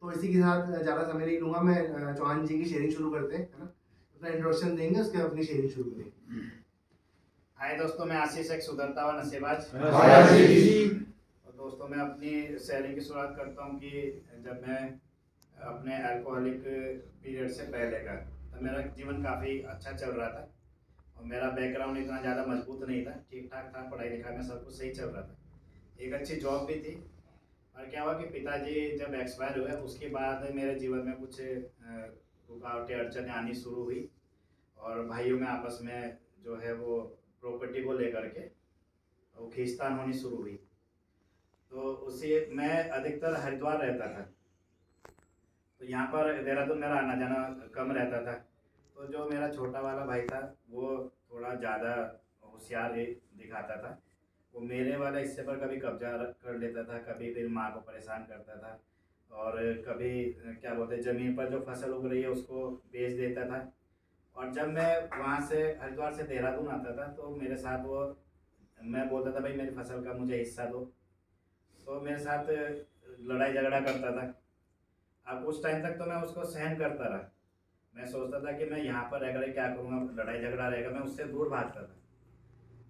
तो इसी के साथ ज़्यादा समय नहीं लूँगा मैं, चौहान जी की शेयरिंग शुरू करते हैं, है ना। अपना इंट्रोडक्शन देंगे, उसके बाद अपनी शेयरिंग शुरू करेंगे। हाय दोस्तों, मैं आशीष, एक सुधरता हुआ नशेबाज। हाय आशीष। और दोस्तों, मैं अपनी शेयरिंग की शुरुआत करता हूँ कि जब मैं अपने अल्कोहलिक पीरियड से पहले का, तो मेरा जीवन काफ़ी अच्छा चल रहा था और मेरा बैकग्राउंड इतना ज़्यादा मजबूत नहीं था, ठीक ठाक था, पढ़ाई लिखाई में सब कुछ सही चल रहा था, एक अच्छी जॉब भी थी। और क्या हुआ कि पिताजी जब एक्सपायर हुए उसके बाद मेरे जीवन में कुछ रुकावटें, अड़चनें आनी शुरू हुई और भाइयों में आपस में जो है वो प्रॉपर्टी को लेकर के वो खींचतान होनी शुरू हुई। तो उसी मैं अधिकतर हरिद्वार रहता था, तो यहाँ पर देहरादून मेरा आना जाना कम रहता था। तो जो मेरा छोटा वाला भाई था वो थोड़ा ज़्यादा होशियार दिखाता था। वो मेरे वाला हिस्से पर कभी कब्जा कर लेता था, कभी फिर माँ को परेशान करता था और कभी क्या बोलते हैं, ज़मीन पर जो फसल उग रही है उसको बेच देता था। और जब मैं वहाँ से हरिद्वार से देहरादून आता था तो मेरे साथ वो, मैं बोलता था भाई मेरी फसल का मुझे हिस्सा दो, तो मेरे साथ लड़ाई झगड़ा करता था। अब उस टाइम तक तो मैं उसको सहन करता रहा। मैं सोचता था कि मैं यहाँ पर रह कर क्या करूँगा, लड़ाई झगड़ा रहेगा, मैं उससे दूर भागता था।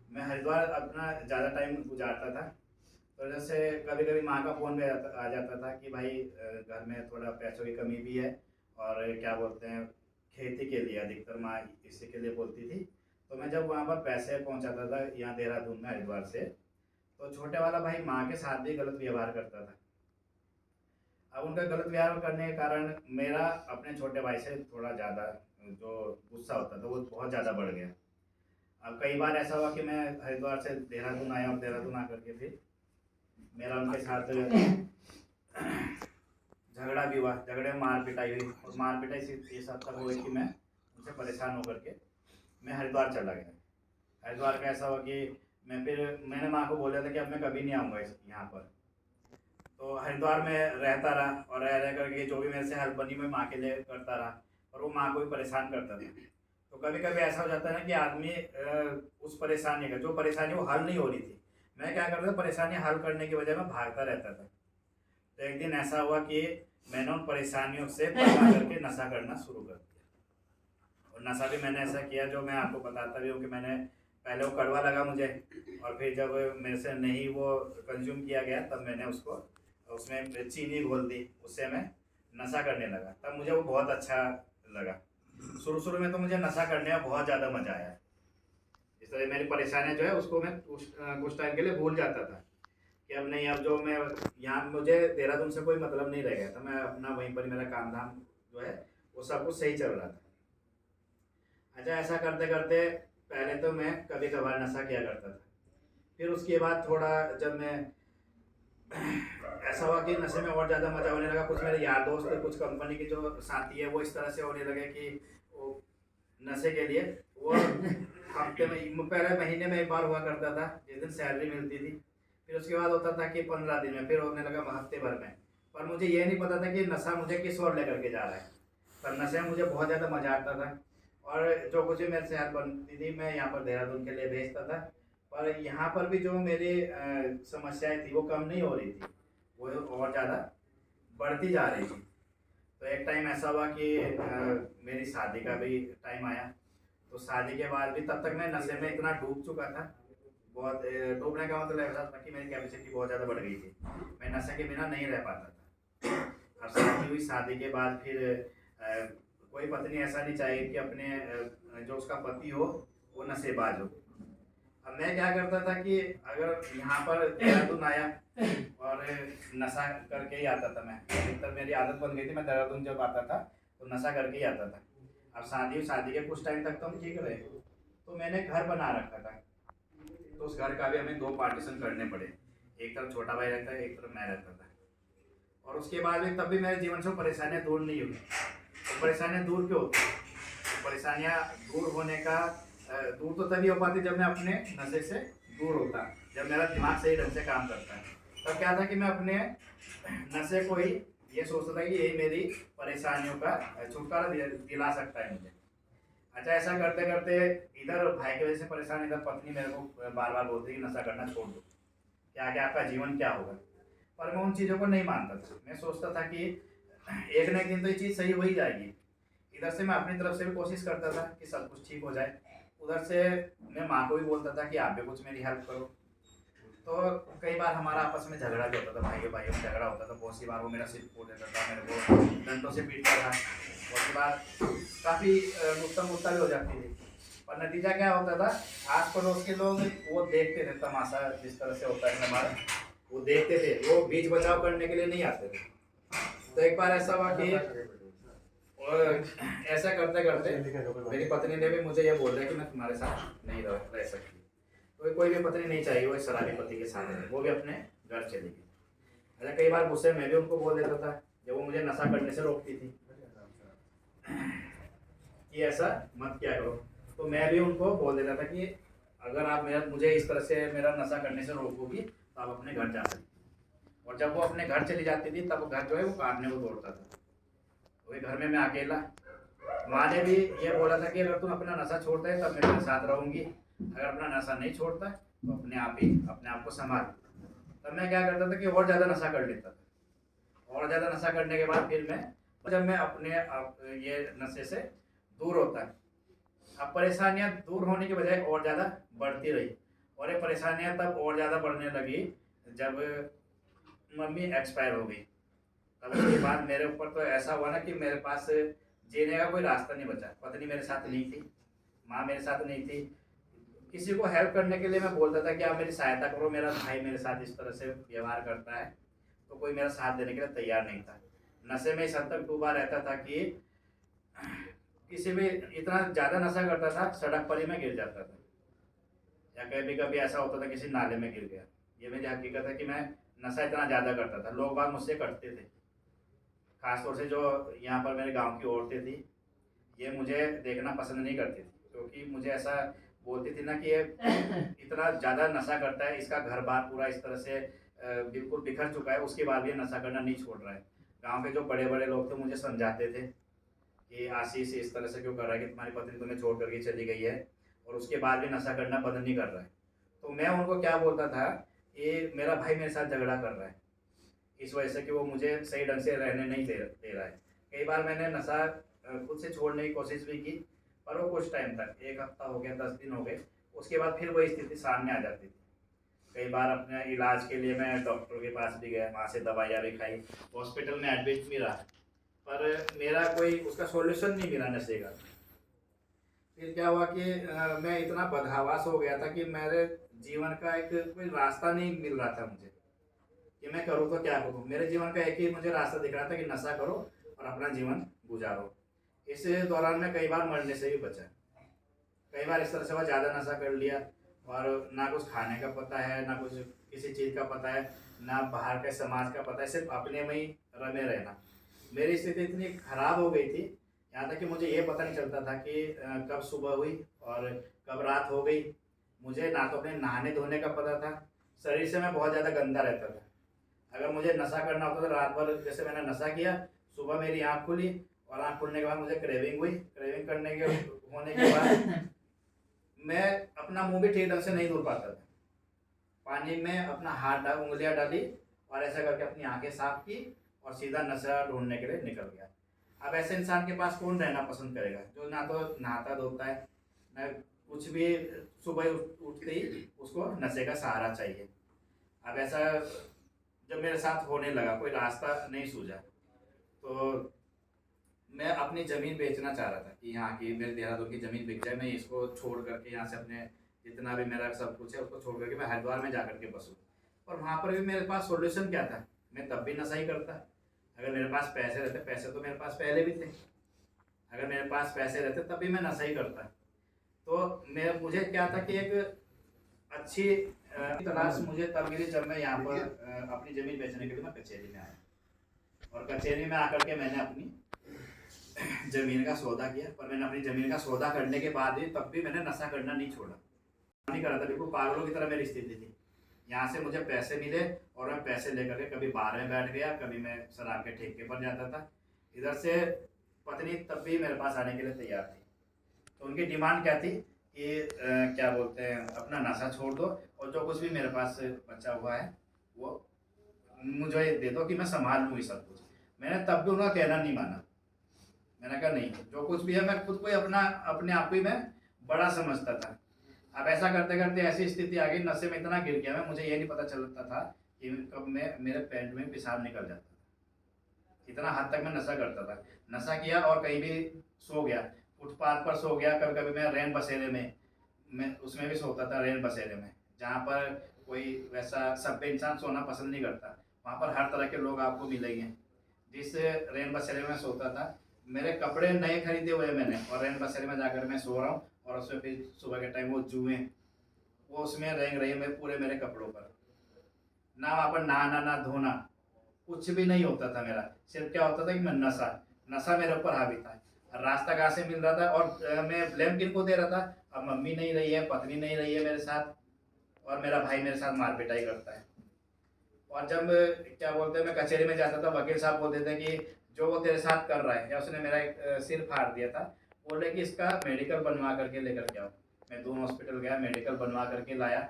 मैं हरिद्वार अपना ज़्यादा टाइम गुजारता था। तो जैसे कभी कभी माँ का फ़ोन भी आ जाता था कि भाई घर में थोड़ा पैसों की कमी भी है और क्या बोलते हैं, खेती के लिए अधिकतर माँ इसी के लिए बोलती थी। तो मैं जब वहाँ पर पैसे पहुँचाता था यहाँ देहरादून में हरिद्वार से, तो छोटे वाला भाई माँ के साथ भी गलत व्यवहार करता था। अब उनका गलत व्यवहार करने के कारण मेरा अपने छोटे भाई से थोड़ा ज़्यादा जो गुस्सा होता था वो बहुत ज़्यादा बढ़ गया। अब कई बार ऐसा हुआ कि मैं हरिद्वार से देहरादून आया और देहरादून आकर के फिर मेरा उनके साथ झगड़ा भी हुआ, झगड़े में मार पिटाई हुई और मार पिटाई से इस हद तक हुई कि मैं उनसे परेशान होकर के मैं हरिद्वार चला गया। हरिद्वार का ऐसा हुआ कि मैंने माँ को बोला था कि अब मैं कभी नहीं आऊँगा यहाँ पर। तो हरिद्वार में रहता रहा और रह करके जो भी मेरे से हेल्प बनी मैं माँ के लिए करता रहा और वो माँ को भी परेशान करता था। तो कभी कभी ऐसा हो जाता है ना कि आदमी उस परेशानी का, जो परेशानी वो हल नहीं हो रही थी, मैं क्या करता था, परेशानी हल करने की वजह मैं भागता रहता था। तो एक दिन ऐसा हुआ कि मैंने उन परेशानियों से भाग करके नशा करना शुरू कर दिया। और नशा भी मैंने ऐसा किया जो मैं आपको बताता भी हूँ कि मैंने पहले वो कड़वा लगा मुझे और फिर जब मेरे से नहीं वो कंज्यूम किया गया तब मैंने उसको उसमें चीनी घोल दी, उससे मैं नशा करने लगा। तब मुझे वो बहुत अच्छा लगा। शुरू शुरू में तो मुझे नशा करने में बहुत ज़्यादा मज़ा आया। इस तरह मेरी परेशानियाँ जो है उसको मैं कुछ टाइम के लिए भूल जाता था कि अब नहीं, अब जो मैं यहाँ, मुझे देहरादून से कोई मतलब नहीं रह गया था, मैं अपना वहीं पर मेरा काम धाम जो है वो सब कुछ सही चल रहा था। अच्छा, ऐसा करते करते पहले तो मैं कभी कभार नशा किया करता था, फिर उसके बाद थोड़ा जब मैं ऐसा हुआ कि नशे में और ज़्यादा मज़ा होने लगा। कुछ मेरे यार दोस्त, कुछ कंपनी के जो साथी है वो इस तरह से होने लगे कि वो नशे के लिए वो हफ्ते में, पहले महीने में एक बार हुआ करता था जिस दिन सैलरी मिलती थी, फिर उसके बाद होता था कि 15 दिन में, फिर होने लगा हफ्ते भर में। पर मुझे ये नहीं पता था कि नशा मुझे किस ओर लेकर के जा रहा है। पर नशे में मुझे बहुत ज़्यादा मजा आता था और जो कुछ भी मेरे से हेल्प बनती थी मैं यहाँ पर देहरादून के लिए भेजता था। पर यहाँ पर भी जो मेरी समस्याएं थी वो कम नहीं हो रही थी, वो और ज़्यादा बढ़ती जा रही थी। तो एक टाइम ऐसा हुआ कि मेरी शादी का भी टाइम आया। तो शादी के बाद भी तब तक मैं नशे में इतना डूब चुका था, बहुत डूबने का मतलब ऐसा था कि मेरी कैपेसिटी बहुत ज़्यादा बढ़ गई थी, मैं नशे के बिना नहीं रह पाता था। अब शादी हुई, शादी के बाद फिर कोई पत्नी ऐसा नहीं चाहिए कि अपने जो उसका पति हो वो नशेबाज हो। अब मैं क्या करता था कि अगर यहाँ पर देहरादून आया और नशा करके ही आता था, मैं अधिकतर मेरी आदत बन गई थी, मैं देहरादून जब आता था तो नशा करके ही आता था। अब शादी के कुछ टाइम तक तो हम ठीक रहे, तो मैंने घर बना रखा था। तो उस घर का भी हमें 2 पार्टीशन करने पड़े, एक तरफ छोटा भाई रहता है, एक तरफ मैं रहता था। और उसके बाद भी तब भी मेरे जीवन से परेशानियाँ दूर नहीं हुई। तो परेशानियाँ दूर क्यों होती? परेशानियाँ दूर होने का दूर तो तभी हो पाती जब मैं अपने नशे से दूर होता, जब मेरा दिमाग सही ढंग से काम करता है। तब क्या था कि मैं अपने नशे को ही ये सोचता था कि यही मेरी परेशानियों का छुटकारा दिला सकता है मुझे। अच्छा, ऐसा करते करते इधर भाई की वजह से परेशान, इधर पत्नी मेरे को बार बार बोलती कि नशा करना छोड़ दो, क्या क्या आपका जीवन क्या होगा। पर मैं उन चीज़ों को नहीं मानता था। मैं सोचता था कि एक ना एक दिन तो ये चीज़ सही हो ही जाएगी। इधर से मैं अपनी तरफ से भी कोशिश करता था कि सब कुछ ठीक हो जाए, उधर से मैं माँ को भी बोलता था कि आप भी कुछ मेरी हेल्प करो। तो कई बार हमारा आपस में झगड़ा भी होता था, भाई भाइयों में झगड़ा होता था। बहुत सी बार वो मेरा सिर फोड़ देता था, मेरे को डंडों से पीटता था। बहुत सी बार काफ़ी गुस्सा मुस्सा भी हो जाती थी। और नतीजा क्या होता था, आस पड़ोस के लोग वो देखते थे तमाशा जिस तरह से होता है हमारा, वो देखते थे, वो बीच बचाव करने के लिए नहीं आते थे। तो एक बार ऐसा हुआ कि और ऐसा करते करते मेरी पत्नी ने भी मुझे ये बोल दिया कि मैं तुम्हारे साथ नहीं रह सकती। तो कोई भी पत्नी नहीं चाहिए वो एक शराबी पति के साथ रहे, वो भी अपने घर चली गई। ऐसा कई बार गुस्से में भी उनको बोल देता था जब वो मुझे नशा करने से रोकती थी कि ऐसा मत किया करो। तो मैं भी उनको बोल देता था कि अगर आप मुझे इस तरह से मेरा नशा करने से रोकोगी तो आप अपने घर जा सकती। और जब वो अपने घर चली जाती थी तब घर जो है वो काटने को दौड़ता था। वही घर में मैं अकेला। माँ ने भी ये बोला था कि अगर तुम अपना नशा छोड़ता है तब मैं तेरे साथ रहूंगी, अगर अपना नशा नहीं छोड़ता तो अपने आप ही अपने आप को संभाल। तब मैं क्या करता था कि और ज़्यादा नशा कर लेता था। और ज़्यादा नशा करने के बाद फिर मैं जब मैं अपने ये नशे से दूर होता है, अब परेशानियां दूर होने के बजाय और ज़्यादा बढ़ती रही। और ये परेशानियां तब और ज़्यादा बढ़ने लगी जब मम्मी एक्सपायर हो गई। तब उसके बाद मेरे ऊपर तो ऐसा हुआ ना कि मेरे पास जीने का कोई रास्ता नहीं बचा। पत्नी मेरे साथ नहीं थी, माँ मेरे साथ नहीं थी। किसी को हेल्प करने के लिए मैं बोलता था कि आप मेरी सहायता करो, मेरा भाई मेरे साथ इस तरह से व्यवहार करता है, तो कोई मेरा साथ देने के लिए तैयार नहीं था। नशे में इस हद तक डूबा रहता था कि किसी भी इतना ज़्यादा नशा करता था, सड़क पर ही मैं गिर जाता था, या कभी कभी ऐसा होता था किसी नाले में गिर गया। ये मेरी हकीकत है कि मैं नशा इतना ज़्यादा करता था। लोग बाग मुझसे करते थे, खासतौर से जो यहाँ पर मेरे गांव की औरतें थी, ये मुझे देखना पसंद नहीं करती थी, क्योंकि मुझे ऐसा बोलती थी ना कि ये इतना ज़्यादा नशा करता है, इसका घर बार पूरा इस तरह से बिल्कुल बिखर चुका है, उसके बाद भी ये नशा करना नहीं छोड़ रहा है। गांव के जो बड़े बड़े लोग थे मुझे समझाते थे कि आशीष इस तरह से क्यों कर रहा है कि तुम्हारी पत्नी तुम्हें छोड़ करके चली गई है और उसके बाद भी नशा करना बंद नहीं कर रहा है। तो मैं उनको क्या बोलता था कि मेरा भाई मेरे साथ झगड़ा कर रहा है इस वजह से कि वो मुझे सही ढंग से रहने नहीं दे रहा है। कई बार मैंने नशा खुद से छोड़ने की कोशिश भी की, पर वो कुछ टाइम तक, 1 हफ्ता हो गया, 10 दिन हो गए, उसके बाद फिर वही स्थिति सामने आ जाती थी। कई बार अपने इलाज के लिए मैं डॉक्टर के पास भी गया, वहाँ से दवाइयाँ भी खाई, हॉस्पिटल में एडमिट भी रहा, पर मेरा कोई उसका सॉल्यूशन नहीं मिला नशे का। फिर क्या हुआ कि मैं इतना बदहवास हो गया था कि मेरे जीवन का एक कोई रास्ता नहीं मिल रहा था मुझे कि मैं करूँ तो क्या करूँ। मेरे जीवन का एक ही मुझे रास्ता दिख रहा था कि नशा करो और अपना जीवन गुजारो। इस दौरान मैं कई बार मरने से भी बचा। कई बार इस तरह से वह ज़्यादा नशा कर लिया और ना कुछ खाने का पता है, ना कुछ किसी चीज़ का पता है, ना बाहर के समाज का पता है, सिर्फ अपने में ही रमे रहना। मेरी स्थिति इतनी खराब हो गई थी, यहाँ तक कि मुझे ये पता नहीं चलता था कि कब सुबह हुई और कब रात हो गई। मुझे ना तो अपने नहाने धोने का पता था, शरीर से मैं बहुत ज़्यादा गंदा रहता था। अगर मुझे नशा करना होता तो रात भर जैसे मैंने नशा किया, सुबह मेरी आँख खुली और आँख खुलने के बाद मुझे क्रेविंग हुई, क्रेविंग करने के होने के बाद मैं अपना मुंह भी ठीक ढंग से नहीं धो पाता था। पानी में अपना हाथ उंगलियां डाली और ऐसा करके अपनी आंखें साफ की और सीधा नशा ढूंढने के लिए निकल गया। अब ऐसे इंसान के पास कौन रहना पसंद करेगा जो ना तो नहाता धोता है, ना कुछ भी, सुबह उठते ही उसको नशे का सहारा चाहिए। अब ऐसा जब मेरे साथ होने लगा, कोई रास्ता नहीं सूझा, तो मैं अपनी ज़मीन बेचना चाह रहा था कि यहाँ की मेरे देहरादून की ज़मीन बिक जाए, मैं इसको छोड़ करके यहाँ से अपने जितना भी मेरा सब कुछ है उसको छोड़ करके मैं हरिद्वार में जा करके बसूँ। और वहाँ पर भी मेरे पास सॉल्यूशन क्या था, मैं तब भी नशा ही करता। अगर मेरे पास पैसे रहते, पैसे तो मेरे पास पहले भी थे, अगर मेरे पास पैसे रहते तब भी मैं नशा ही करता। तो मुझे क्या था कि एक अच्छी तलाश मुझे तब मिली जब मैं यहाँ पर अपनी ज़मीन बेचने के लिए मैं कचहरी में आया। और कचहरी में आकर के मैंने अपनी ज़मीन का सौदा किया। पर मैंने अपनी ज़मीन का सौदा करने के बाद भी तब भी मैंने नशा करना नहीं छोड़ा, नहीं करा था। बिल्कुल पागलों की तरह मेरी स्थिति थी। यहाँ से मुझे पैसे मिले और मैं पैसे लेकर के कभी बार में बैठ गया, कभी मैं शराब के ठेके पर जाता था। इधर से पत्नी तब भी मेरे पास आने के लिए तैयार थी। तो उनकी डिमांड क्या थी कि क्या बोलते हैं, अपना नशा छोड़ दो और जो कुछ भी मेरे पास बचा हुआ है वो मुझे दे दो कि मैं संभाल लूँ ये सब कुछ। मैंने तब भी उनका कहना नहीं माना। मैंने कहा नहीं, जो कुछ भी है मैं खुद को ही अपने आप को ही मैं बड़ा समझता था। अब ऐसा करते करते ऐसी स्थिति आ गई, नशे में इतना गिर गया मैं, मुझे ये नहीं पता चलता था कि कब मैं मेरे पेट में पेशाब निकल जाता था। इतना हद तक मैं नशा करता था। नशा किया और कहीं भी सो गया, फुटपाथ पर सो गया, कभी कभी मैं रैन बसेरे में, मैं उसमें भी सोता था, रैन बसेरे में, जहाँ पर कोई वैसा सब पे इंसान सोना पसंद नहीं करता। वहाँ पर हर तरह के लोग आपको मिलेंगे। जिस रैन बसेरे में सोता था, मेरे कपड़े नए खरीदे हुए मैंने, और रैन बसेरे में जाकर मैं सो रहा हूँ, और उसमें फिर सुबह के टाइम वो जुएं वो उसमें रेंग रही है मैं पूरे मेरे कपड़ों पर। ना वहाँ पर नहाना ना धोना, कुछ भी नहीं होता था मेरा। सिर्फ क्या होता था कि मैं नशा नशा मेरे ऊपर हावी था। रास्ता कहाँ से मिल रहा था, और मैं ब्लेम किन को दे रहा था? अब मम्मी नहीं रही है, पत्नी नहीं रही है मेरे साथ, और मेरा भाई मेरे साथ मार पिटाई करता है। और जब क्या बोलते हैं मैं कचहरी में जाता था, वकील साहब बोलते थे कि जो वो तेरे साथ कर रहा है, या उसने मेरा एक सिर फाड़ दिया था, बोले कि इसका मेडिकल बनवा करके लेकर के आओ। मैं दून हॉस्पिटल गया, मेडिकल बनवा करके लाया,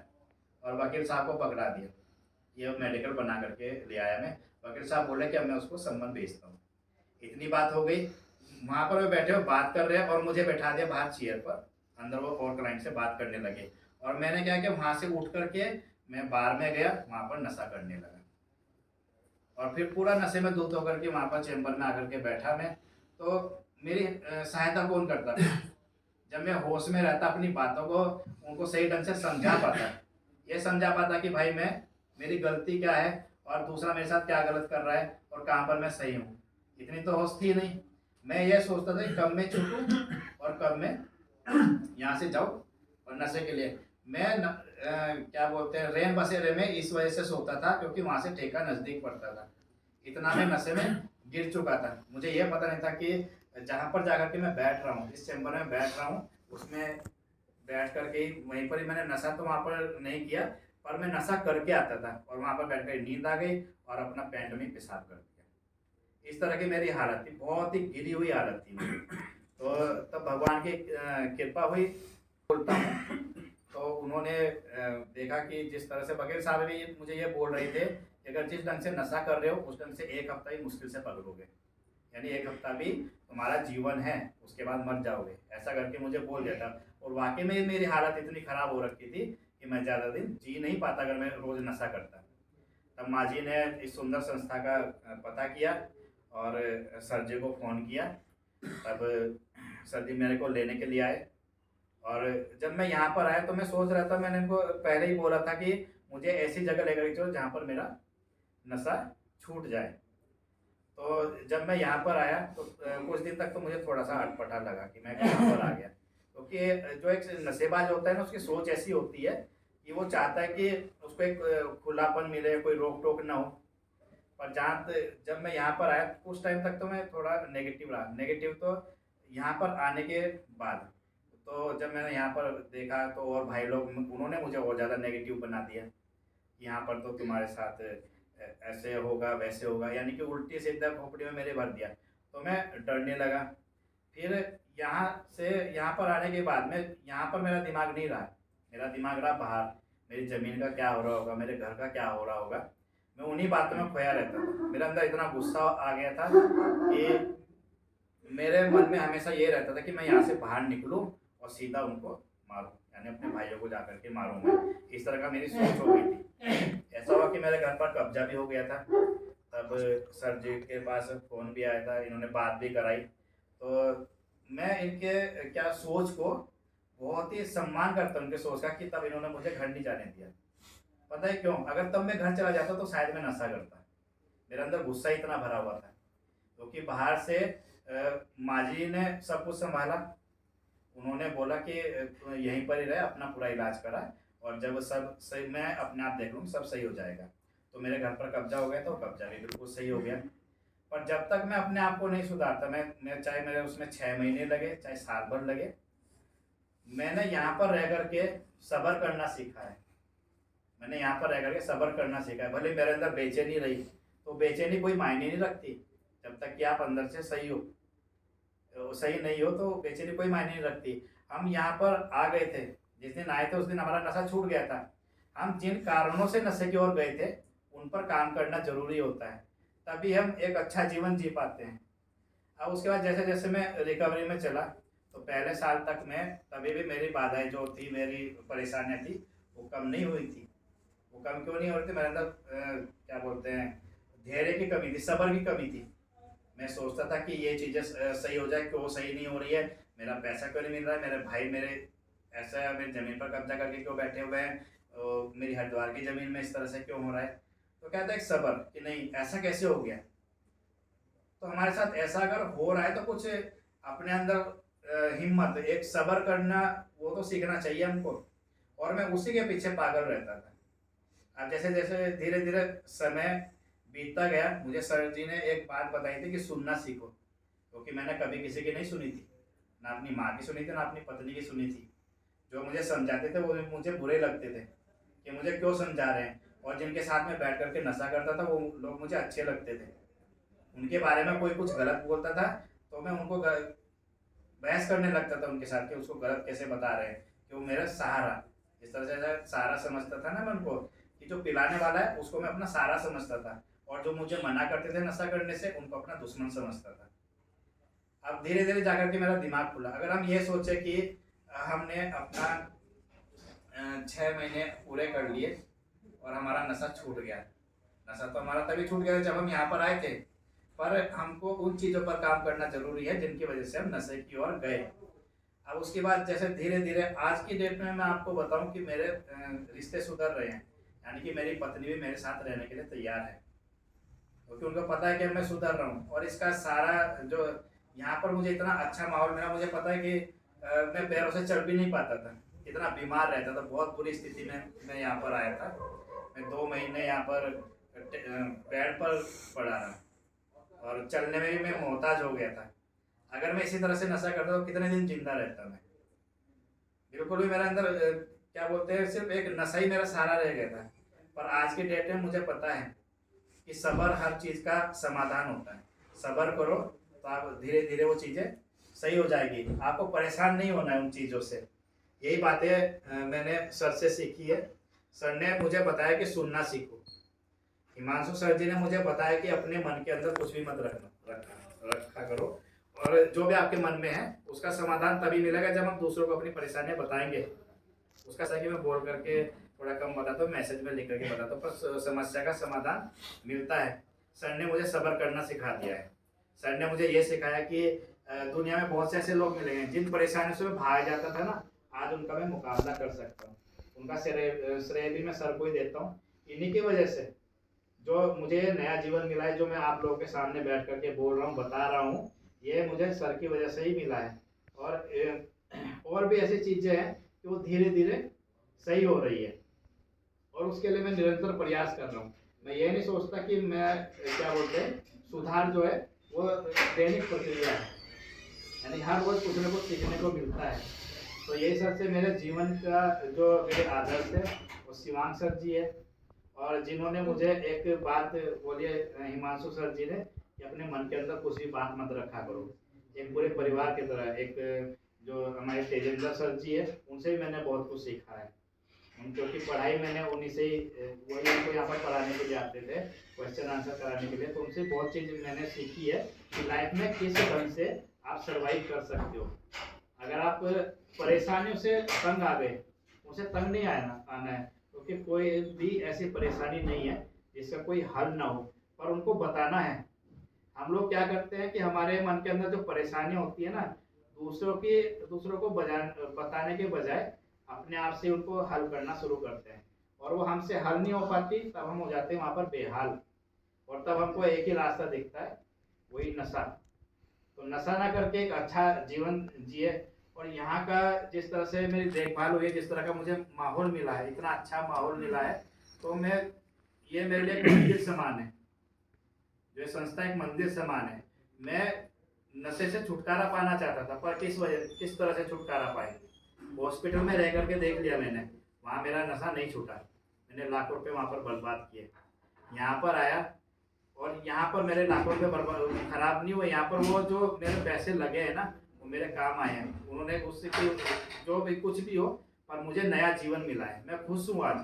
और वकील साहब को पकड़ा दिया। ये मेडिकल बना करके ले आया मैं। वकील साहब बोले कि अब मैं उसको सम्मन भेजता हूँ। इतनी बात हो गई। वहाँ पर वो बैठे हो बात कर रहे हैं, और मुझे बैठा दिया बाहर चेयर पर। अंदर वो और क्लाइंट से बात करने लगे, और मैंने क्या किया, वहाँ से उठ करके मैं बार में गया, वहाँ पर नशा करने लगा। और फिर पूरा नशे में धुत होकर के वहाँ पर चैम्बर में आकर के बैठा मैं। तो मेरी सहायता कौन करता था? जब मैं होश में रहता, अपनी बातों को उनको सही ढंग से समझा पाता, ये समझा पाता कि भाई मैं, मेरी गलती क्या है, और दूसरा मेरे साथ क्या गलत कर रहा है, और कहाँ पर मैं सही हूँ। इतनी तो होश थी नहीं। मैं ये सोचता था कि कब मैं छूटूं और कब मैं यहाँ से जाऊँ। और नशे के लिए मैं क्या बोलते हैं, रेन बसेरे में इस वजह से सोता था क्योंकि वहाँ से ठेका नज़दीक पड़ता था। इतना मैं नशे में गिर चुका था। मुझे यह पता नहीं था कि जहाँ पर जाकर के मैं बैठ रहा हूँ, इस चैम्बर में बैठ रहा हूँ, उसमें बैठ करके ही वहीं पर ही मैंने नशा तो वहाँ पर नहीं किया, पर मैं नशा करके आता था, और वहाँ पर बैठ कर नींद आ गई, और अपना पैंट में पेशाब कर दिया। इस तरह की मेरी हालत थी, बहुत ही गिरी हुई हालत थी मेरी। तो तब भगवान की कृपा हुई, बोलता हूँ। तो उन्होंने देखा कि जिस तरह से वकील साहब भी मुझे ये बोल रहे थे कि अगर जिस ढंग से नशा कर रहे हो, उस ढंग से 1 हफ्ता ही मुश्किल से पकड़ोगे, यानी 1 हफ्ता भी तुम्हारा जीवन है, उसके बाद मर जाओगे, ऐसा करके मुझे बोल दिया था। और वाकई में मेरी हालत इतनी ख़राब हो रखी थी कि मैं ज़्यादा दिन जी नहीं पाता अगर मैं रोज़ नशा करता। तब माँ जी ने इस सुंदर संस्था का पता किया, और सर जी को फ़ोन किया। तब सर जी मेरे को लेने के लिए आए। और जब मैं यहाँ पर आया तो मैं सोच रहा था, मैंने इनको पहले ही बोला था कि मुझे ऐसी जगह लेकर चलो जहाँ पर मेरा नशा छूट जाए। तो जब मैं यहाँ पर आया तो कुछ दिन तक तो मुझे थोड़ा सा अटपटा लगा कि मैं कहाँ पर आ गया, क्योंकि जो एक नशेबाज होता है ना, उसकी सोच ऐसी होती है कि वो चाहता है कि उसको एक खुलापन मिले, कोई रोक टोक ना हो। पर जब मैं यहाँ पर आया कुछ टाइम तक तो मैं थोड़ा नेगेटिव रहा। नेगेटिव तो यहाँ पर आने के बाद, तो जब मैंने यहाँ पर देखा तो और भाई लोग उन्होंने मुझे और ज़्यादा नेगेटिव बना दिया। यहाँ पर तो तुम्हारे साथ ऐसे होगा वैसे होगा, यानी कि उल्टी सीधा खोपड़ी में मेरे भर दिया। तो मैं डरने लगा। फिर यहाँ से यहाँ पर आने के बाद में, यहाँ पर मेरा दिमाग नहीं रहा, मेरा दिमाग रहा बाहर, मेरी ज़मीन का क्या हो रहा होगा, मेरे घर का क्या हो रहा होगा। मैं उन्हीं बातों में खोया रहता था। मेरे अंदर इतना गुस्सा आ गया था कि मेरे मन में हमेशा ये रहता था कि मैं यहाँ से बाहर निकलूँ और सीधा उनको मारूँ, यानी अपने भाइयों को जाकर के मारूँ मैं। इस तरह का मेरी सोच हो गई थी। ऐसा हुआ कि मेरे घर पर कब्जा भी हो गया था। तब सर जी के पास फ़ोन भी आया था, इन्होंने बात भी कराई। तो मैं इनके क्या सोच को बहुत ही सम्मान करता हूँ, उनके सोच का, कि तब इन्होंने मुझे घर नहीं जाने दिया। पता है क्यों? अगर तब मैं घर चला जाता तो शायद मैं नशा करता। मेरे अंदर गुस्सा इतना भरा हुआ था, क्योंकि बाहर से माँ जी ने सब कुछ संभाला। उन्होंने बोला कि यहीं पर ही रहे, अपना पूरा इलाज करा, और जब सब सही, मैं अपने आप देख लूँगा, सब सही हो जाएगा। तो मेरे घर पर कब्जा हो गया, तो कब्जा भी बिल्कुल सही हो गया। पर जब तक मैं अपने आप को नहीं सुधारता, मैं चाहे मेरे उसमें 6 महीने लगे, चाहे साल भर लगे, मैंने यहाँ पर रह करके सब्र करना सीखा है। मैंने यहाँ पर रह करके सब्र करना सीखा है। भले मेरे अंदर बेचैनी रही, तो बेचैनी कोई मायने नहीं रखती जब तक कि आप अंदर से सही हो। सही नहीं हो तो बेचैनी कोई मायने नहीं रखती। हम यहाँ पर आ गए थे, जिस दिन आए थे उस दिन हमारा नशा छूट गया था। हम जिन कारणों से नशे की ओर गए थे, उन पर काम करना जरूरी होता है, तभी हम एक अच्छा जीवन जी पाते हैं। अब उसके बाद जैसे जैसे मैं रिकवरी में चला, तो पहले साल तक मैं तभी भी मेरी बाधाएं जो थी, मेरी परेशानियां थी, वो कम नहीं हुई थी। वो कम क्यों नहीं हो रही थी? मेरे अंदर क्या बोलते हैं, धैर्य की कमी थी, सब्र की कमी थी। मैं सोचता था कि ये चीज़ें सही हो जाए, क्यों सही नहीं हो रही है, मेरा पैसा क्यों नहीं मिल रहा है, मेरे भाई मेरे ऐसा मेरी ज़मीन पर कब्जा करके क्यों बैठे हुए हैं, मेरी हरिद्वार की ज़मीन में इस तरह से क्यों हो रहा है। तो कहता है एक सब्र कि नहीं, ऐसा कैसे हो गया। तो हमारे साथ ऐसा अगर हो रहा है तो कुछ अपने अंदर हिम्मत, एक सब्र करना, वो तो सीखना चाहिए हमको। और मैं उसी के पीछे पागल रहता था। अब जैसे जैसे धीरे धीरे समय बीतता गया, मुझे सर जी ने एक बात बताई थी कि सुनना सीखो, क्योंकि मैंने कभी किसी की नहीं सुनी थी, ना अपनी माँ की सुनी थी, ना अपनी पत्नी की सुनी थी। जो मुझे समझाते थे वो मुझे बुरे लगते थे कि मुझे क्यों समझा रहे हैं, और जिनके साथ में बैठ करके नशा करता था वो लोग मुझे अच्छे लगते थे। उनके बारे में कोई कुछ गलत बोलता था तो मैं उनको बहस करने लगता था उनके साथ कि उसको गलत कैसे बता रहे हैं, कि वो मेरा सहारा, इस तरह से सहारा समझता था ना मैं उनको, कि जो पिलाने वाला है उसको मैं अपना सहारा समझता था, और जो मुझे मना करते थे नशा करने से उनको अपना दुश्मन समझता था। अब धीरे धीरे जाकर के मेरा दिमाग खुला। अगर हम ये सोचे कि हमने अपना 6 महीने पूरे कर लिए और हमारा नशा छूट गया, नशा तो हमारा तभी छूट गया जब हम यहाँ पर आए थे, पर हमको उन चीज़ों पर काम करना जरूरी है जिनकी वजह से हम नशे की ओर गए। अब उसके बाद जैसे धीरे धीरे आज की डेट में मैं आपको बताऊं कि मेरे रिश्ते सुधर रहे हैं, यानी कि मेरी पत्नी भी मेरे साथ रहने के लिए तैयार है, क्योंकि उनको पता है कि मैं सुधर रहा हूँ। और इसका सारा जो यहाँ पर मुझे इतना अच्छा माहौल मिला, मुझे पता है कि मैं पैरों से चल भी नहीं पाता था, इतना बीमार रहता था, बहुत बुरी स्थिति में मैं यहाँ पर आया था। मैं 2 महीने यहाँ पर बेड पर पड़ा रहा, और चलने में भी मैं मोहताज हो गया था। अगर मैं इसी तरह से नशा करता तो कितने दिन जिंदा रहता मैं। बिल्कुल भी मेरे अंदर क्या बोलते हैं, सिर्फ एक नशा ही मेरा सहारा रह गया था। पर आज के डेट में मुझे पता है कि सब्र हर चीज़ का समाधान होता है। सब्र करो तो आप धीरे धीरे वो चीज़ें सही हो जाएगी, आपको परेशान नहीं होना है उन चीज़ों से। यही बातें मैंने सर से सीखी है। सर ने मुझे बताया कि सुनना सीखो। हिमांशु सर जी ने मुझे बताया कि अपने मन के अंदर कुछ भी मत रखा करो, और जो भी आपके मन में है उसका समाधान तभी मिलेगा जब हम दूसरों को अपनी परेशानियां बताएंगे। उसका सही कि मैं बोल करके थोड़ा कम बताता हूँ, मैसेज में लिख करके बताता हूँ, पर समस्या का समाधान मिलता है। सर ने मुझे सब्र करना सिखा दिया है। सर ने मुझे ये सिखाया कि दुनिया में बहुत से ऐसे लोग मिलेंगे जिन परेशानियों से मैं भाग जाता था ना, आज उनका मैं मुकाबला कर सकता हूँ। उनका श्रेय भी मैं सर को ही देता हूँ। इन्हीं की वजह से जो मुझे नया जीवन मिला है, जो मैं आप लोगों के सामने बैठ करके बोल रहा हूँ, बता रहा हूँ, ये मुझे सर की वजह से ही मिला है। और भी ऐसी चीज़ें हैं कि वो धीरे धीरे सही हो रही है, और उसके लिए मैं निरंतर प्रयास कर रहा हूँ। मैं ये नहीं सोचता कि मैं क्या बोलते हैं, सुधार जो है वो दैनिक प्रक्रिया है, यानी हर रोज कुछ ना कुछ सीखने को मिलता है। तो यही सर से मेरे जीवन का जो मेरे आदर्श है वो शिवांग सर जी है, और जिन्होंने मुझे एक बात बोली है हिमांशु सर जी ने, कि अपने मन के अंदर कुछ भी बात मत रखा करो। एक पूरे परिवार की तरह, एक जो हमारे तेजेंद्र सर जी है उनसे भी मैंने बहुत कुछ सीखा है। क्योंकि पढ़ाई मैंने उन्हीं से ही, वही हमको यहाँ पर पढ़ाने के लिए आते थे, क्वेश्चन आंसर कराने के लिए, तो उनसे बहुत चीज़ मैंने सीखी है कि लाइफ में किस ढंग से आप सर्वाइव कर सकते हो। अगर आप परेशानियों से तंग आ गए, उसे तंग नहीं आना है, क्योंकि कोई भी ऐसी परेशानी नहीं है जिसका कोई हल ना हो, पर उनको बताना है। हम लोग क्या करते हैं कि हमारे मन के अंदर जो परेशानियां होती है ना, दूसरों को बताने के बजाय अपने आप से उनको हल करना शुरू करते हैं, और वो हमसे हल नहीं हो पाती, तब हम हो जाते हैं वहाँ पर बेहाल, और तब हमको एक ही रास्ता दिखता है, वही नशा। तो नशा ना करके एक अच्छा जीवन जिए। और यहाँ का जिस तरह से मेरी देखभाल हुई है, जिस तरह का मुझे माहौल मिला है, इतना अच्छा माहौल मिला है, तो ये मेरे लिए एक मंदिर समान है। जो संस्था एक मंदिर समान है। मैं नशे से छुटकारा पाना चाहता था, पर किस तरह से छुटकारा पाए। हॉस्पिटल में रह करके देख लिया मैंने, वहाँ मेरा नशा नहीं छूटा, मैंने लाखों रुपए वहाँ पर बर्बाद किए। यहाँ पर आया और यहाँ पर मेरे लाखों रुपए बर्बाद खराब नहीं हुए, यहाँ पर वो जो मेरे पैसे लगे हैं ना, वो मेरे काम आए हैं। उन्होंने उससे जो भी कुछ भी हो, पर मुझे नया जीवन मिला है, मैं खुश हूँ आज।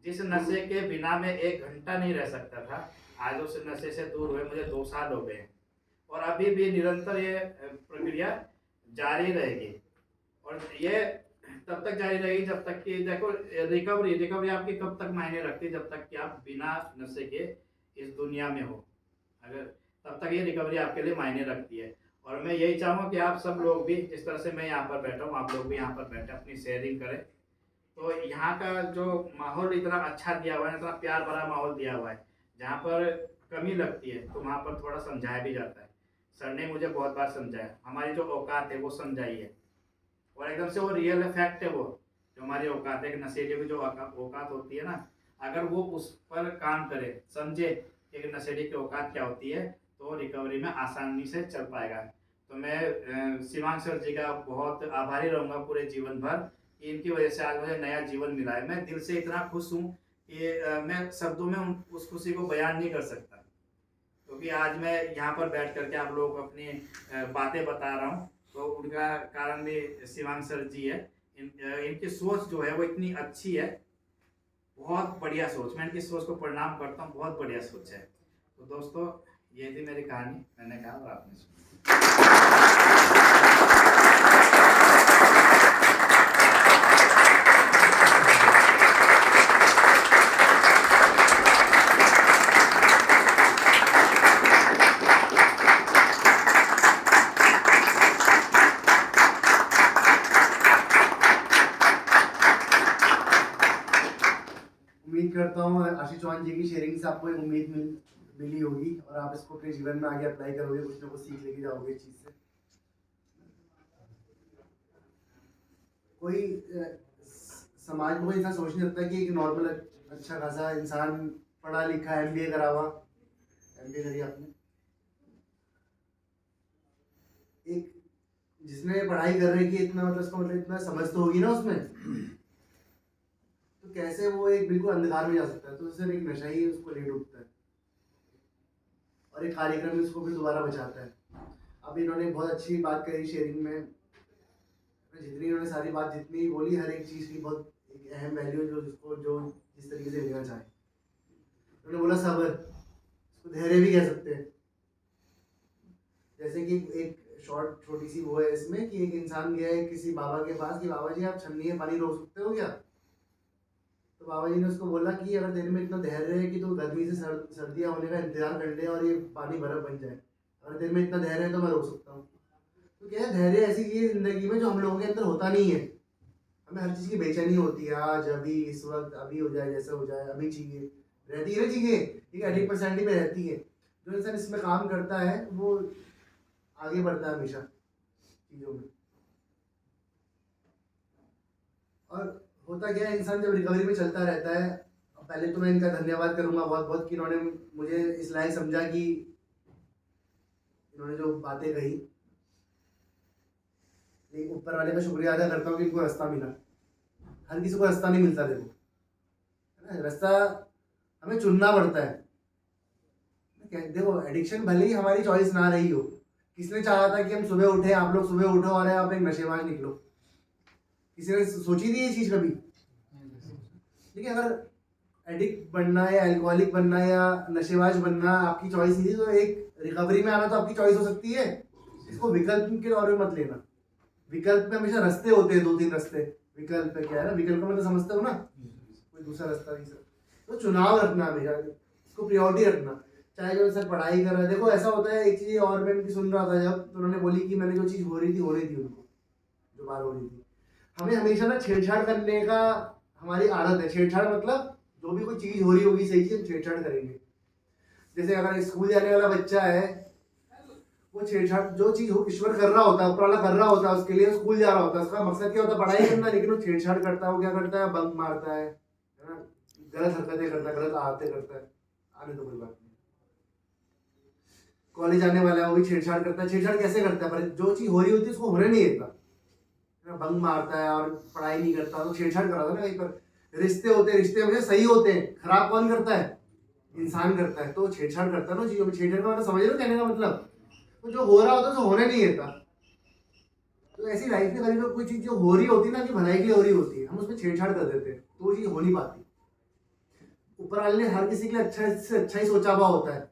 जिस नशे के बिना मैं 1 घंटा नहीं रह सकता था, आज उस नशे से दूर हुए मुझे 2 साल हो गए और अभी भी निरंतर ये प्रक्रिया जारी रहेगी और ये तब तक जारी रहेगी जब तक कि देखो रिकवरी आपकी कब तक मायने रखती है, जब तक कि आप बिना नशे के इस दुनिया में हो, अगर तब तक ये रिकवरी आपके लिए मायने रखती है। और मैं यही चाहूँगा कि आप सब लोग भी जिस तरह से मैं यहाँ पर बैठा हूँ, आप लोग भी यहाँ पर बैठे अपनी शेयरिंग करें। तो यहाँ का जो माहौल इतना अच्छा दिया हुआ है, इतना प्यार भरा माहौल दिया हुआ है, जहाँ पर कमी लगती है तो वहाँ पर थोड़ा समझाया भी जाता है। सर ने मुझे बहुत बार समझाया, हमारी जो औकात है वो समझाई है और एकदम से वो रियल फैक्ट है। वो जो हमारी औकात है, नशेड़ी की जो औकात होती है ना, अगर वो उस पर काम करे, समझे कि नशेड़ी की औकात क्या होती है, तो रिकवरी में आसानी से चल पाएगा। तो मैं शिवांग सर जी का बहुत आभारी रहूँगा पूरे जीवन भर कि इनकी वजह से आज मुझे नया जीवन मिला है। मैं दिल से इतना खुश हूँ कि मैं शब्दों में उस खुशी को बयान नहीं कर सकता, क्योंकि आज मैं यहाँ पर बैठ करके आप लोगों को अपनी बातें बता रहा हूँ, तो उनका कारण भी शिवांग सर जी है। इनकी सोच जो है वो इतनी अच्छी है, बहुत बढ़िया सोच, मैं इनकी सोच को प्रणाम करता हूँ, बहुत बढ़िया सोच है। तो दोस्तों ये थी मेरी कहानी, मैंने कहा और आपने सुना। उम्मीद करता हूँ आशीष चौहान जी की शेयरिंग से आपको एक उम्मीद मिली होगी और आप इसको अपने जीवन में आगे अप्लाई करोगे, कुछ ना कुछ सीख लेके जाओगे इस चीज़ से। कोई समाज में कोई ऐसा सोच नहीं सकता कि एक नॉर्मल अच्छा खासा इंसान पढ़ा लिखा MBA करा हुआ, MBA करी आपने, एक जिसने पढ़ाई कर रही है इतना मतलब उसका मतलब इतना समझ तो होगी ना उसमें, तो कैसे वो एक बिल्कुल अंधकार में जा सकता है। तो सिर्फ एक नशा ही उसको ले डूबता है और एक कार्यक्रम में उसको फिर दोबारा बचाता है। अब इन्होंने बहुत अच्छी बात करी शेयरिंग में, जितनी इन्होंने सारी बात जितनी बोली, हर एक चीज़ की बहुत एक अहम वैल्यू है जो जिसको जो जिस तरीके से लेना चाहे। उन्होंने बोला सब्र, इसको धैर्य भी कह सकते हैं। जैसे कि एक छोटी सी वो है इसमें कि एक इंसान गया है किसी बाबा के पास कि बाबा जी आप छन्नी में पानी रोक सकते हो क्या? तो बाबा जी ने उसको बोला कि अगर तेरे में इतना धैर्य है कि तो गर्मी से सर्दियाँ होने का इंतजार कर ले और ये पानी बर्फ बन जाए, अगर तेरे में इतना धैर्य है तो मैं रोक सकता हूँ। तो क्या है, धैर्य ऐसी चीज़ है जिंदगी में जो हम लोगों के अंदर होता नहीं है। हमें हर चीज़ की बेचैनी होती है, आज अभी इस वक्त अभी हो जाए जैसे हो जाए, अभी चाहिए रहती है ना चीज़ें, ठीक है 80% में रहती है। जो इंसान इसमें काम करता है वो आगे बढ़ता है हमेशा चीज़ों में। और होता क्या है, इंसान जब रिकवरी में चलता रहता है, पहले तो मैं इनका धन्यवाद करूंगा बहुत बहुत कि इन्होंने मुझे इस लायक समझा कि इन्होंने जो बातें कही, लेकिन ऊपर वाले का शुक्रिया अदा करता हूँ कि इनको रास्ता मिला। हर किसी को रास्ता नहीं मिलता, देखो है ना, रास्ता हमें चुनना पड़ता है। देखो एडिक्शन भले ही हमारी चॉइस ना रही हो, किसने चाहा था कि हम सुबह उठे, आप लोग सुबह उठो और आप एक नशेबाज निकलो? किसी ने सोची थी ये चीज़ कभी? ठीक है, अगर एडिक्ट बनना या अल्कोहलिक बनना या नशेबाज बनना आपकी चॉइस नहीं थी, तो एक रिकवरी में आना तो आपकी चॉइस हो सकती है। इसको विकल्प के तौर में मत लेना। विकल्प में हमेशा रास्ते होते हैं, 2-3 रास्ते। विकल्प क्या है ना, विकल्प में तो समझते हो ना, कोई दूसरा रास्ता नहीं सर। तो चुनाव रखना हमेशा, इसको प्रायोरिटी रखना। चाहे जो सर पढ़ाई कर रहा है, देखो ऐसा होता है, एक चीज़ और मैं इनकी सुन रहा था जब, तो उन्होंने बोली कि मैंने जो चीज़ हो रही थी उनको, जो बात हो रही थी। हमें हमेशा ना छेड़छाड़ करने का हमारी आदत है। छेड़छाड़ मतलब जो भी कोई चीज़ हो रही होगी सही चीज़, हम छेड़छाड़ करेंगे। जैसे अगर स्कूल जाने वाला बच्चा है, वो छेड़छाड़ जो चीज़ ईश्वर कर रहा होता है, ऊपर वाला कर रहा होता है, उसके लिए स्कूल जा रहा होता है, उसका मकसद क्या होता है, पढ़ाई करना, लेकिन वो छेड़छाड़ करता है। वो क्या करता है, बंक मारता है ना, गलत हरकतें करता है, गलत आदतें करता है। आने तो कोई बात नहीं। कॉलेज आने वाला है, वो भी छेड़छाड़ करता है। छेड़छाड़ कैसे करता है, पर जो चीज़ हो रही होती है उसको होने नहीं देता, बंक मारता है और पढ़ाई नहीं करता, तो छेड़छाड़ कर रहा था ना कहीं पर। रिश्ते होते हैं, रिश्ते हमेशा सही होते हैं, खराब कौन करता है, इंसान करता है। तो छेड़छाड़ करता है ना चीज़ों में। छेड़छाड़ का मतलब समझ रहे हो कहने का मतलब, तो जो हो रहा होता है उसको होने नहीं देता। तो ऐसी लाइफ में कभी कोई चीज़ जो हो रही होती है ना, कि भलाई के लिए हो रही होती है, हम उसमें छेड़छाड़ कर देते हैं, तो वो चीज़ हो नहीं पाती। ऊपर वाले ने हर किसी के लिए अच्छा से अच्छा ही सोचा हुआ होता है।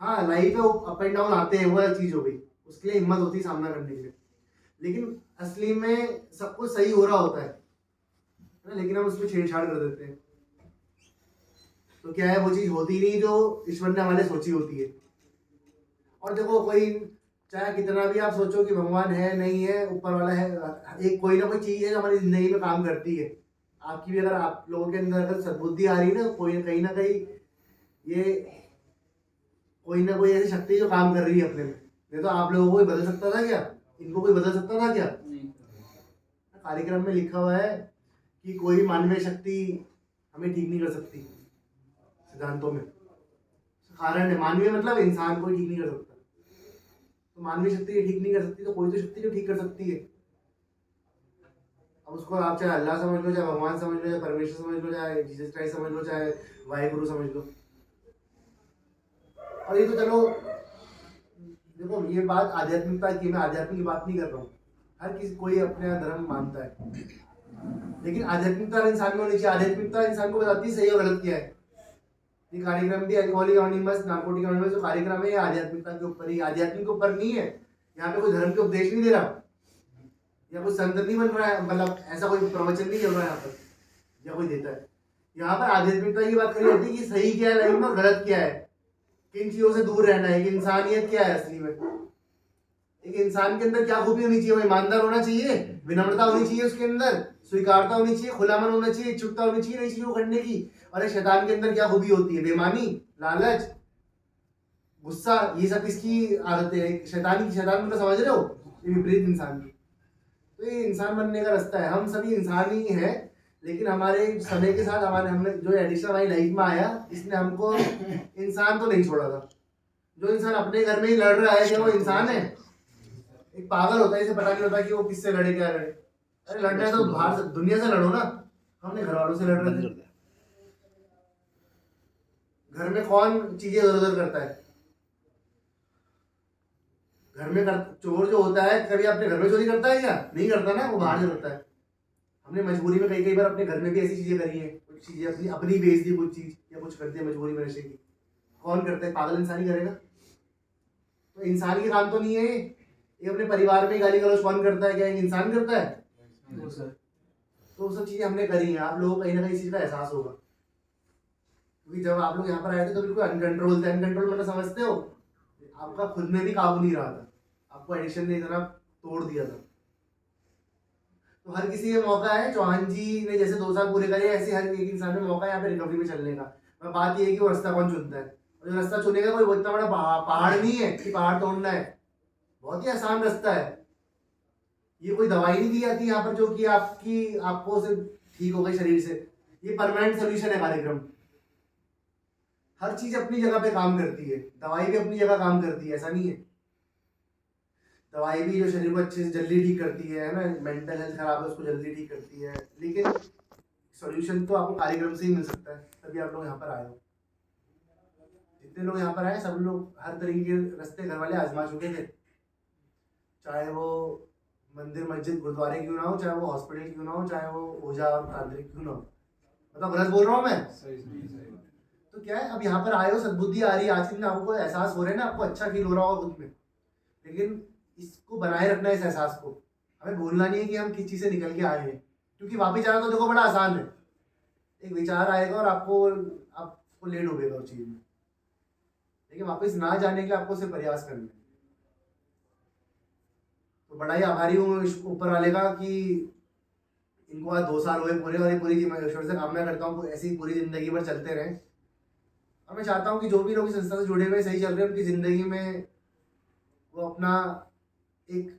हाँ, लाइफ में अप एंड डाउन आते हैं, वो अलग चीज़ हो गई, उसके लिए हिम्मत होती है सामना करने के लिए। लेकिन असली में सब कुछ सही हो रहा होता है ना, लेकिन हम उसमें छेड़छाड़ कर देते हैं। तो क्या है, वो चीज़ होती नहीं जो ईश्वर ने हमारे सोची होती है। और देखो, कोई चाहे कितना भी आप सोचो कि भगवान है नहीं है, ऊपर वाला है, एक कोई ना कोई चीज़ है जो हमारी ज़िंदगी में काम करती है। आपकी भी अगर आप लोगों के अंदर अगर सद्बुद्धि आ रही है ना, कोई कहीं ना कहीं ये कोई ना कोई ऐसी शक्ति जो काम कर रही है अपने में। नहीं तो आप लोगों को कोई बदल सकता था क्या? इनको कोई बदल सकता था क्या? कार्यक्रम में लिखा हुआ है कि कोई मानवीय शक्ति हमें ठीक नहीं कर सकती, सिद्धांतों में कारण है। मानवीय मतलब इंसान कोई ठीक नहीं कर सकता। तो मानवीय शक्ति ये ठीक नहीं कर सकती, तो कोई तो शक्ति जो ठीक कर सकती है। अब उसको आप चाहे अल्लाह समझ लो, चाहे भगवान समझ लो, चाहे परमेश्वर समझ लो, चाहे जीसस क्राइस्ट समझ लो, चाहे वाहिगुरु समझ लो। और ये तो चलो, देखो ये बात आध्यात्मिकता की, मैं आध्यात्मिक की बात नहीं कर रहा हूँ। हर किसी कोई अपना धर्म मानता है, लेकिन आध्यात्मिकता इंसान में होनी चाहिए। आध्यात्मिकता इंसान को बताती है सही और गलत क्या है। ये कार्यक्रम भी अल्कोहलिक अनोनिमस, नारकोटिक अनोनिमस जो कार्यक्रम है, ये आध्यात्मिकता के ऊपर ही, आध्यात्मिक के ऊपर नहीं है। यहाँ पे कोई धर्म के उपदेश नहीं दे रहा, या कोई संत नहीं बन रहा है, मतलब ऐसा कोई प्रवचन नहीं चल रहा है यहाँ पर, या कोई देता है। यहाँ पर आध्यात्मिकता की बात करी जाती है कि सही क्या है लाइफ में और गलत क्या है, किन चीजों से दूर रहना है, कि इंसानियत क्या है असली में। एक इंसान के अंदर क्या खूबी होनी चाहिए? वो ईमानदार होना चाहिए, विनम्रता होनी चाहिए उसके अंदर, स्वीकारता होनी चाहिए, खुलामन होना चाहिए, इच्छुकता होनी चाहिए नई चीजों करने की। और एक शैतान के अंदर क्या खूबी होती है? बेईमानी, लालच, गुस्सा, ये सब किसकी आदत है? शैतान की। शैतान मतलब समझ रहे हो, ये विपरीत इंसान की। तो ये इंसान बनने का रास्ता है। हम सभी इंसान ही हैं, लेकिन हमारे समय के साथ हमने जो एडिशन हमारी लाइफ में आया, इसने हमको इंसान तो नहीं छोड़ा था। जो इंसान अपने घर में ही लड़ रहा है, क्या वो इंसान है? एक पागल होता है, इसे पता नहीं होता कि वो किससे लड़े, क्या लड़े। अरे लड़ना है तो बाहर से, दुनिया से लड़ो ना। हमने घर वालों से लड़ रहे थे। घर में कौन चीजें इधर उधर करता है? घर में चोर जो होता है, कभी अपने घर में चोरी करता है क्या? नहीं करता ना, वो बाहर से करता है। हमने मजबूरी में कई बार अपने घर में भी ऐसी चीजें करी है, कुछ चीजें अपनी अपनी बेच दी, कुछ चीज या कुछ कर दिया मजबूरी में नशे की। कौन करता है? पागल इंसान ही करेगा। तो इंसान के काम तो नहीं है ये अपने परिवार में गाली गलौज कौन करता है? क्या एक इंसान करता है? तो वो सब चीजें हमने करी हैं। आप लोगों को कहीं ना कहीं इस चीज का एहसास होगा, क्योंकि जब आप लोग यहाँ पर आए थे तो बिल्कुल अनकंट्रोल थे। अनकंट्रोल मतलब समझते हो, आपका खुद में भी काबू नहीं रहा था, आपको एडिक्शन ने इतना तोड़ दिया था। तो हर किसी के मौका है। चौहान जी ने जैसे 2 साल पूरे करे, ऐसे हर एक इंसान में मौका है यहाँ पे रिकवरी में चलने का। पर बात ये है कि वो रास्ता कौन चुनता है। और जो रास्ता चुनेगा, कोई इतना बड़ा पहाड़ नहीं है कि पहाड़ तोड़ना है। बहुत ही आसान रास्ता है। ये कोई दवाई नहीं दी जाती यहाँ पर जो कि आपको सिर्फ ठीक हो गई शरीर से। ये परमानेंट सोल्यूशन है कार्यक्रम। हर चीज अपनी जगह पे काम करती है, दवाई भी अपनी जगह काम करती है, ऐसा नहीं है। दवाई भी जो शरीर को अच्छे से जल्दी ठीक करती है ना, मेंटल हेल्थ खराब है उसको जल्दी ठीक करती है, लेकिन सॉल्यूशन तो आपको कार्यक्रम से ही मिल सकता है। तभी आप लोग यहाँ पर आए हो। जितने लोग यहाँ पर आए, सब लोग हर तरीके के रास्ते घर वाले आजमा चुके थे, चाहे वो मंदिर मस्जिद गुरुद्वारे क्यों ना हो, चाहे वो हॉस्पिटल क्यों ना हो, चाहे वो ओझा और तांत्रिक क्यों ना हो। मतलब गलत बोल रहा हूँ मैं? तो क्या है, अब यहाँ पर आए हो, सद्बुद्धि आ रही है, आज के दिन आपको एहसास हो रहा है ना, आपको अच्छा फील हो रहा होगा खुद में। लेकिन इसको बनाए रखना है, इस एहसास को। हमें भूलना नहीं है कि हम किस चीज़ से निकल के आए हैं, क्योंकि वापिस आना तो देखो बड़ा आसान है। एक विचार आएगा और आपको ले डूबेगा उस चीज़ में, लेकिन वापस ना जाने के लिए आपको सिर्फ प्रयास करना है। तो बड़ा ही आभारी हूँ ऊपर वाले का कि इनको आज 2 साल हुए पूरे, और ये पूरी ईश्वर से कामना करता हूँ ऐसी पूरी जिंदगी भर चलते रहें। और मैं चाहता हूँ कि जो भी लोग इस संस्था से जुड़े हुए सही चल रहे हैं, उनकी ज़िंदगी में वो अपना एक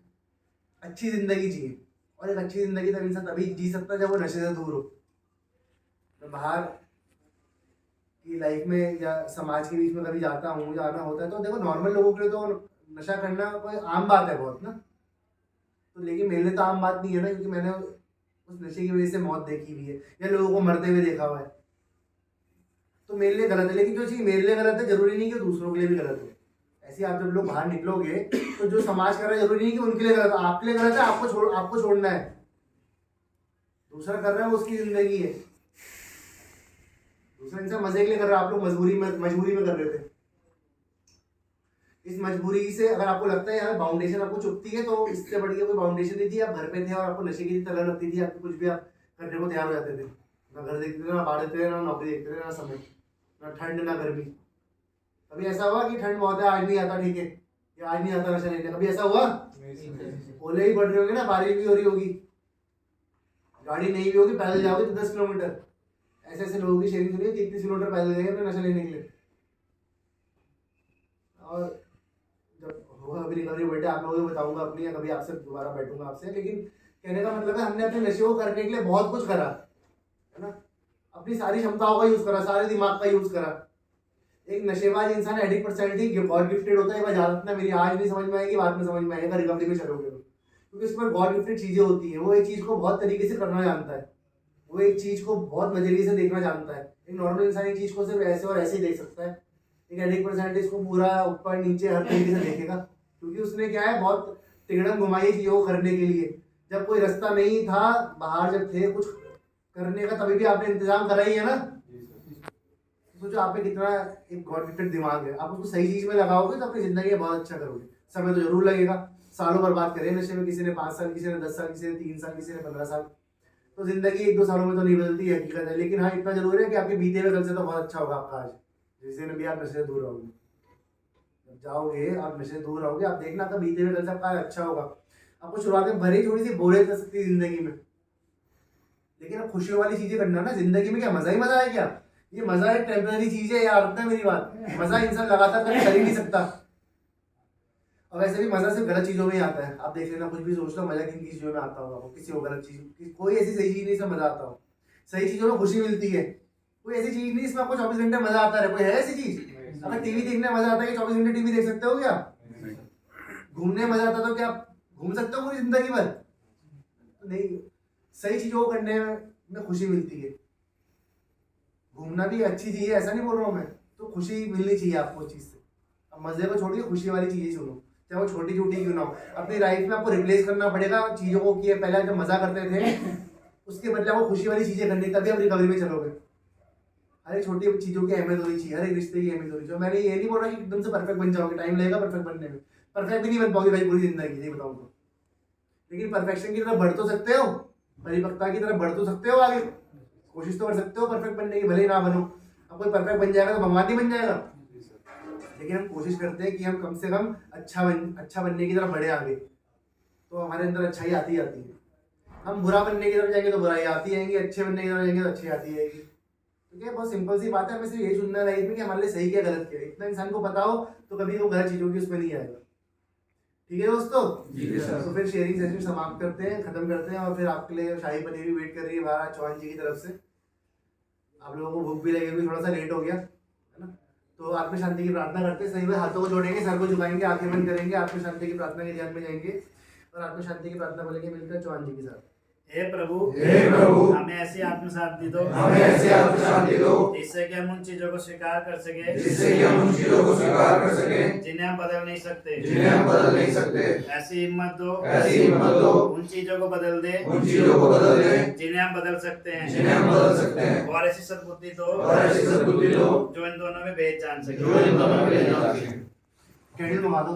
अच्छी ज़िंदगी जिए। और एक अच्छी ज़िंदगी तब इंसान तभी जी सकता है जब वो नशे से दूर हो। मैं बाहर की लाइफ में या समाज के बीच में कभी जाता हूँ, जाना होता है, तो देखो नॉर्मल लोगों के लिए तो नशा करना कोई आम बात है बहुत ना। तो लेकिन मेरे लिए तो आम बात नहीं है ना, क्योंकि मैंने उस नशे की वजह से मौत देखी हुई है या लोगों को मरते हुए देखा हुआ है। तो मेरे लिए गलत है, लेकिन जो चीज़ मेरे लिए गलत है जरूरी नहीं कि दूसरों के लिए भी गलत हो। ऐसे आप जब लोग बाहर निकलोगे तो जो समाज कर रहा है जरूरी नहीं कि उनके लिए गलत है, आपके लिए गलत है। आपको छोड़ना है। दूसरा कर रहा है वो उसकी जिंदगी है, दूसरा इंसान मजे के लिए कर रहा है, आप लोग मजबूरी में कर रहे थे। इस मजबूरी से अगर आपको लगता है यार बाउंडेशन आपको चुभती है, तो इससे बढ़ के कोई बाउंडेशन नहीं थी। आप घर पे थे और आपको नशे की तरह लगती थी, आपको कुछ भी आप करने को तैयार हो जाते थे। ना घर देखते थे, ना बाहर देखते थे, ना नौकरी देखते थे, ना समय, ना ठंड ना गर्मी। कभी ऐसा हुआ कि ठंड बहुत है आज नहीं आता, ठीक है, या आज नहीं आता नशा लेने, कभी ऐसा हुआ? ओले ही पड़ रहे होंगे ना, बारिश भी हो रही होगी, गाड़ी नहीं भी होगी, पैदल जाओगे तो 10 किलोमीटर। ऐसे ऐसे लोगों की शेयरिंग सुनिए 30 किलोमीटर पैदल गए अपने नशा लेने के लिए। और जब होगा अभी रिकवरी बर्थडे आप लोगों को बताऊंगा अपनी, या कभी आपसे दोबारा बैठूंगा आपसे। लेकिन कहने का मतलब है हमने अपने नशे को करने के लिए बहुत कुछ करा है ना, अपनी सारी क्षमताओं का यूज करा, सारे दिमाग का यूज करा। एक नशेबाज इंसान एडिक्ट पर्सनैलिटी गॉड गिफ्टेड होता है। वह ना मेरी आज नहीं समझ में आएगी, बाद में समझ में आएगा रिकवरी में चलोगे तो, क्योंकि उसमें गॉड गिफ्टेड चीजें होती हैं। वो एक चीज को बहुत तरीके से करना जानता है, वो एक चीज को बहुत नजरिए से देखना जानता है। एक नॉर्मल इंसान एक चीज को सिर्फ ऐसे और ऐसे ही देख सकता है, एक एडिक्ट पर्सनैलिटी इसको पूरा ऊपर नीचे हर तरीके से देखेगा, क्योंकि उसने क्या है बहुत तिगड़म घुमाई चीजों को करने के लिए। जब कोई रास्ता नहीं था, बाहर जब थे कुछ करने का, तभी भी आपने इंतजाम करा ही है ना। सोचो आप में कितना एक गॉड गिफ्टेड दिमाग है। आप उसको सही चीज में लगाओगे तो अपनी जिंदगी में बहुत अच्छा करोगे। समय तो जरूर लगेगा, सालों बर्बाद करे नशे में, किसी ने 5 साल, किसी ने 10 साल, किसी ने 3 साल, किसी ने 15 साल। तो जिंदगी 1-2 सालों में तो नहीं बदलती है, हकीकत है। लेकिन हाँ इतना जरूर है कि आपके बीते हुए कल से तो बहुत अच्छा होगा आपका आज, जिस दिन भी आप नशे से दूर रहोगे। जब जाओगे आप नशे से दूर रहोगे, आप देखना आपका बीते हुए कल से आपका अच्छा होगा। आपको शुरुआत में भरी थोड़ी सी बोरियत कर सकती है जिंदगी में, लेकिन अब खुशियों वाली चीजें करना ना। जिंदगी में क्या मजा ही मजा है क्या? ये मजा एक टेम्पररी चीज है, याद रखना मेरी बात। मजा इंसान लगातार कभी कर ही नहीं सकता। और वैसे भी मजा सिर्फ गलत चीजों में ही आता है। आप देख लेना, कुछ भी सोच लो, मजा किन चीजों में आता होगा, वो किसी को गलत चीज, कोई ऐसी सही चीज नहीं इसमें मजा आता हो। सही चीजों में खुशी मिलती है, कोई ऐसी चीज नहीं इसमें आपको 24 घंटे मजा आता है। कोई है ऐसी चीज? अगर टीवी देखने में मजा आता है कि 24 घंटे टीवी देख सकते हो क्या? घूमने में मजा आता तो क्या आप घूम सकते हो पूरी जिंदगी भर? नहीं। सही चीजों को करने में खुशी मिलती है। घूमना भी अच्छी चीज है, ऐसा नहीं बोल रहा हूँ मैं, तो खुशी मिलनी चाहिए आपको उस चीज से। अब मजे को छोड़िए, खुशी वाली चीजें चुनो, चाहे वो छोटी छोटी क्यों ना हो। अपनी लाइफ में आपको रिप्लेस करना पड़ेगा चीजों को, कि पहले जब मजा करते थे उसके बदले आपको खुशी वाली चीजें करनी, तभी आप रिकवरी में चलोगे। हर एक छोटी चीजों की अहमियत होनी चाहिए, हर एक रिश्ते की अहमियत होनी चाहिए। मैंने ये नहीं बोल रहा कि एकदम से परफेक्ट बन जाओगे, टाइम लगेगा परफेक्ट बनने में। परफेक्ट भी नहीं बन पाओगे भाई पूरी जिंदगी, नहीं बताऊँ तो। लेकिन परफेक्शन की तरफ बढ़ तो सकते हो, परिपक्वता की तरफ बढ़ तो सकते हो, आगे कोशिश तो कर सकते हो परफेक्ट बनने की, भले ही ना बनो। अब कोई परफेक्ट बन जाएगा तो भगवान नहीं बन जाएगा। लेकिन हम कोशिश करते हैं कि हम कम से कम अच्छा बनने की तरफ बढ़े आगे, तो हमारे अंदर अच्छाई आती है। हम बुरा बनने की तरफ जाएंगे तो बुराई आती आएंगी, अच्छे बनने की तरफ जाएंगे तो अच्छी आती आएगी। ठीक है, बहुत सिंपल सी बात है। हमें सिर्फ यही सुनना है लाइफ में कि हमारे लिए सही क्या गलत क्या है। इतना इंसान को पता हो तो कभी वो गलत चीजों की उसमें नहीं आएगा। ठीक है दोस्तों, तो फिर शेयरिंग सेशन समाप्त करते हैं, खत्म करते हैं। और फिर आपके लिए शाही पनीर भी वेट कर रही है बाहर चौहान जी की तरफ से। आप लोगों को भूख भी लगेगी, थोड़ा सा लेट हो गया है ना। तो आत्म शांति की प्रार्थना करते हैं, सही में हाथों को जोड़ेंगे, सर को झुकाएंगे, आंखें बंद करेंगे, आत्म शांति की प्रार्थना के ध्यान में जाएंगे और आत्म शांति की प्रार्थना बोलेंगे मिलकर चौहान जी के साथ। हे प्रभु, हमें ऐसी आत्म शांति दो, जिससे कि हम उन चीजों को स्वीकार कर सके, जिन्हें हम बदल नहीं सकते। ऐसी हिम्मत दो, उन चीजों को बदल दे जिन्हें हम बदल सकते हैं। और ऐसी सद्बुद्धि दो जो इन दोनों में भेद जान सके। कैंडल मंगा दो।